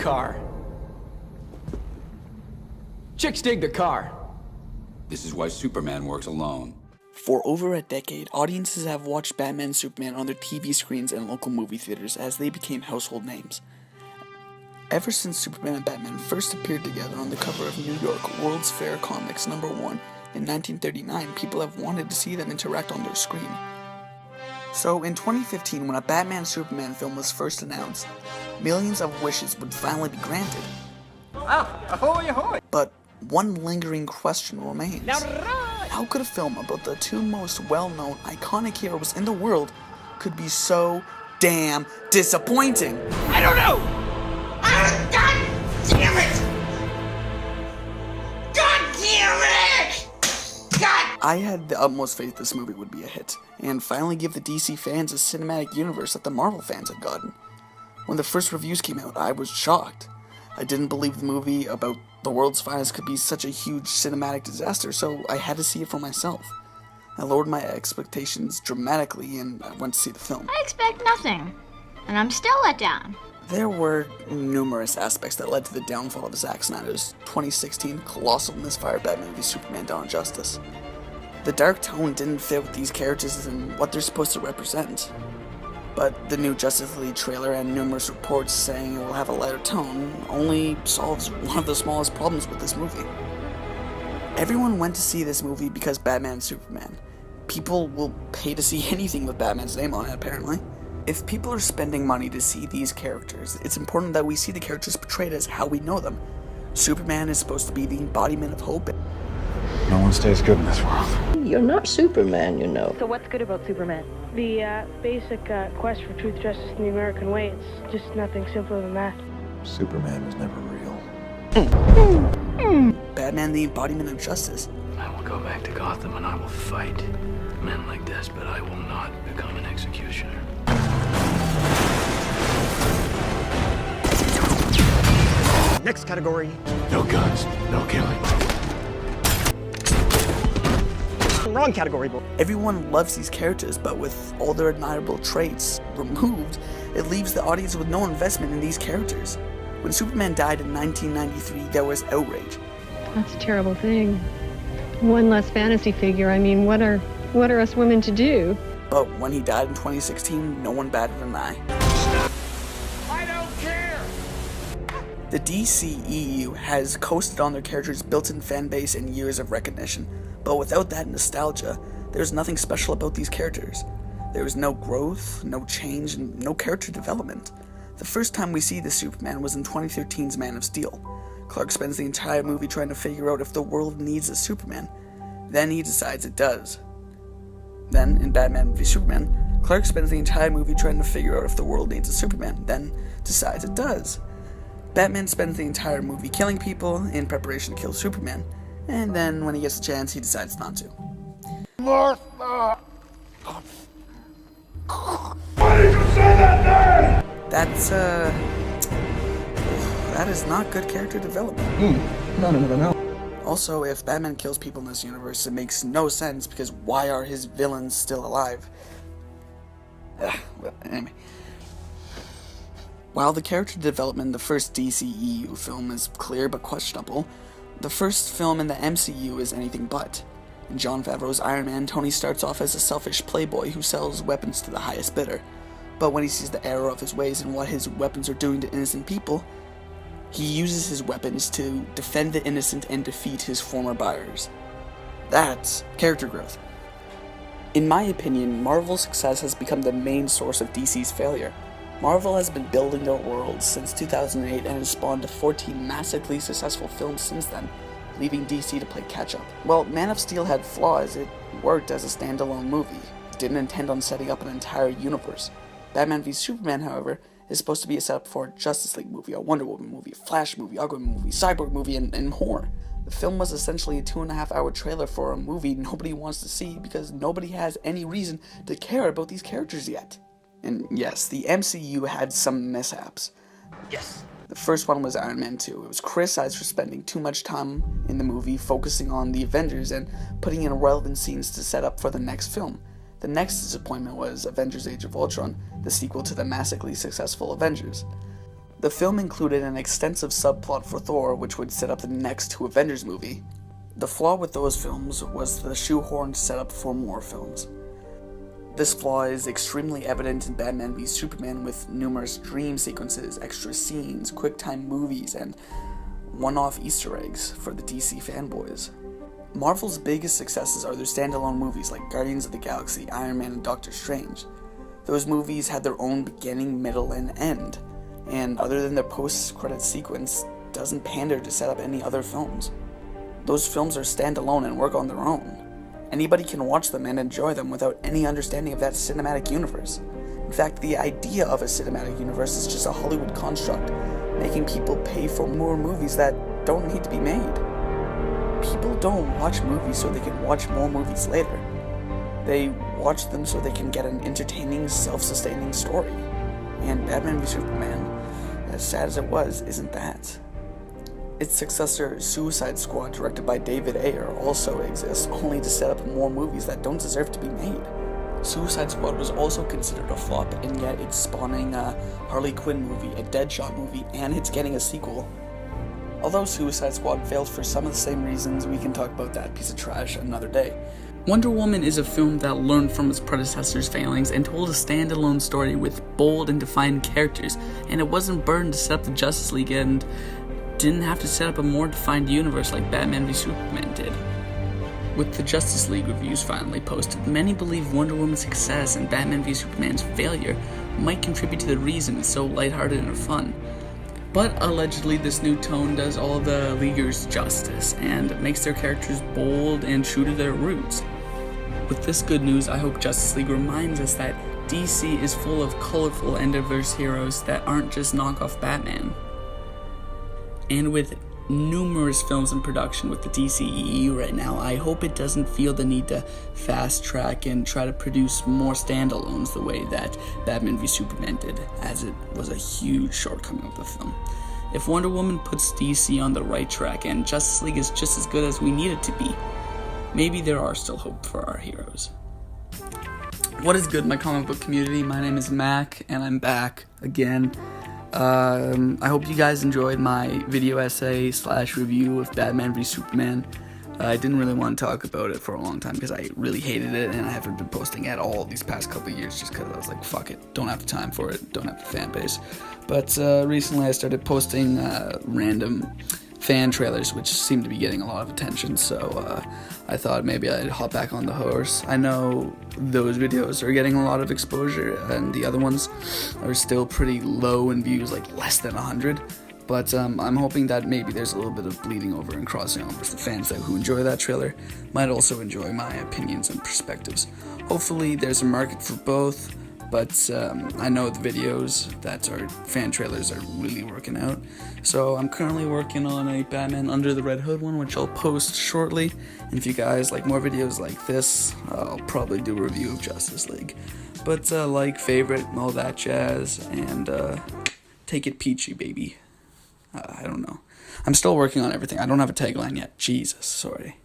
car. Chicks dig the car. This is why Superman works alone. For over a decade, audiences have watched Batman and Superman on their TV screens and local movie theaters as they became household names. Ever since Superman and Batman first appeared together on the cover of New York World's Fair Comics #1 in 1939, people have wanted to see them interact on their screen. So in 2015, when a Batman-Superman film was first announced, millions of wishes would finally be granted. Ahoy, ahoy! But one lingering question remains. How could a film about the two most well-known, iconic heroes in the world could be so damn disappointing? I don't know! God damn it! God damn it! God! I had the utmost faith this movie would be a hit, and finally give the DC fans a cinematic universe that the Marvel fans had gotten. When the first reviews came out, I was shocked. I didn't believe the movie about the world's finest could be such a huge cinematic disaster, so I had to see it for myself. I lowered my expectations dramatically, and I went to see the film. I expect nothing, and I'm still let down. There were numerous aspects that led to the downfall of Zack Snyder's 2016 colossal misfire Batman v Superman: Dawn of Justice. The dark tone didn't fit with these characters and what they're supposed to represent. But the new Justice League trailer and numerous reports saying it will have a lighter tone only solves one of the smallest problems with this movie. Everyone went to see this movie because Batman and Superman. People will pay to see anything with Batman's name on it, apparently. If people are spending money to see these characters, it's important that we see the characters portrayed as how we know them. Superman is supposed to be the embodiment of hope. No one stays good in this world. You're not Superman, you know. So what's good about Superman? The basic quest for truth, justice, and the American way. It's just nothing simpler than that. Superman was never real. Batman, the embodiment of justice. I will go back to Gotham and I will fight men like this, but I will not become an executioner. Next category. No guns, no killing. Wrong category, boy. Everyone loves these characters, but with all their admirable traits removed, it leaves the audience with no investment in these characters. When Superman died in 1993, there was outrage. That's a terrible thing. One less fantasy figure. I mean, what are us women to do? But when he died in 2016, no one batted an eye. I don't care! The DCEU has coasted on their characters' built-in fan base and years of recognition, but without that nostalgia, there's nothing special about these characters. There is no growth, no change, and no character development. The first time we see the Superman was in 2013's Man of Steel. Clark spends the entire movie trying to figure out if the world needs a Superman. Then he decides it does. Then, in Batman v Superman, Clark spends the entire movie trying to figure out if the world needs a Superman, then decides it does. Batman spends the entire movie killing people in preparation to kill Superman, and then when he gets a chance, he decides not to. Martha! Why did you say that name? That is not good character development. No. Also, if Batman kills people in this universe, it makes no sense, because why are his villains still alive? Well, anyway. While the character development in the first DCEU film is clear but questionable, the first film in the MCU is anything but. In Jon Favreau's Iron Man, Tony starts off as a selfish playboy who sells weapons to the highest bidder. But when he sees the error of his ways and what his weapons are doing to innocent people, he uses his weapons to defend the innocent and defeat his former buyers. That's character growth. In my opinion, Marvel's success has become the main source of DC's failure. Marvel has been building their world since 2008 and has spawned 14 massively successful films since then, leaving DC to play catch-up. While Man of Steel had flaws, it worked as a standalone movie. It didn't intend on setting up an entire universe. Batman v Superman, however, is supposed to be a setup for a Justice League movie, a Wonder Woman movie, a Flash movie, Aquaman movie, Cyborg movie, and more. The film was essentially a 2.5-hour trailer for a movie nobody wants to see because nobody has any reason to care about these characters yet. And yes, the MCU had some mishaps. Yes. The first one was Iron Man 2. It was criticized for spending too much time in the movie focusing on the Avengers and putting in irrelevant scenes to set up for the next film. The next disappointment was Avengers Age of Ultron, the sequel to the massively successful Avengers. The film included an extensive subplot for Thor, which would set up the next 2 Avengers movie. The flaw with those films was the shoehorned setup for more films. This flaw is extremely evident in Batman v Superman, with numerous dream sequences, extra scenes, QuickTime movies, and one-off Easter eggs for the DC fanboys. Marvel's biggest successes are their standalone movies like Guardians of the Galaxy, Iron Man, and Doctor Strange. Those movies had their own beginning, middle, and end, and other than their post-credit sequence, doesn't pander to set up any other films. Those films are standalone and work on their own. Anybody can watch them and enjoy them without any understanding of that cinematic universe. In fact, the idea of a cinematic universe is just a Hollywood construct, making people pay for more movies that don't need to be made. People don't watch movies so they can watch more movies later. They watch them so they can get an entertaining, self-sustaining story. And Batman v Superman, as sad as it was, isn't that. Its successor, Suicide Squad, directed by David Ayer, also exists, only to set up more movies that don't deserve to be made. Suicide Squad was also considered a flop, and yet it's spawning a Harley Quinn movie, a Deadshot movie, and it's getting a sequel. Although Suicide Squad failed for some of the same reasons, we can talk about that piece of trash another day. Wonder Woman is a film that learned from its predecessor's failings and told a standalone story with bold and defined characters, and it wasn't burdened to set up the Justice League and didn't have to set up a more defined universe like Batman v Superman did. With the Justice League reviews finally posted, many believe Wonder Woman's success and Batman v Superman's failure might contribute to the reason it's so lighthearted and fun. But allegedly this new tone does all the Leaguers justice and makes their characters bold and true to their roots. With this good news, I hope Justice League reminds us that DC is full of colorful and diverse heroes that aren't just knockoff Batman. And with numerous films in production with the DCEU right now, I hope it doesn't feel the need to fast track and try to produce more standalones the way that Batman v Superman did, as it was a huge shortcoming of the film. If Wonder Woman puts DC on the right track and Justice League is just as good as we need it to be, maybe there are still hope for our heroes. What is good, my comic book community? My name is Mac, and I'm back again. I hope you guys enjoyed my video essay / review of Batman v Superman. I didn't really want to talk about it for a long time because I really hated it, and I haven't been posting at all these past couple of years just because I was like, fuck it, don't have the time for it, don't have the fan base. But recently I started posting random fan trailers, which seem to be getting a lot of attention, so I thought maybe I'd hop back on the horse. I know those videos are getting a lot of exposure, and the other ones are still pretty low in views, like less than 100, but I'm hoping that maybe there's a little bit of bleeding over and crossing over. The fans who enjoy that trailer might also enjoy my opinions and perspectives. Hopefully there's a market for both, but I know the videos that are fan trailers are really working out. So I'm currently working on a Batman Under the Red Hood one, which I'll post shortly. And if you guys like more videos like this, I'll probably do a review of Justice League. But like, favorite, all that jazz, and take it peachy, baby. I don't know. I'm still working on everything. I don't have a tagline yet. Jesus, sorry.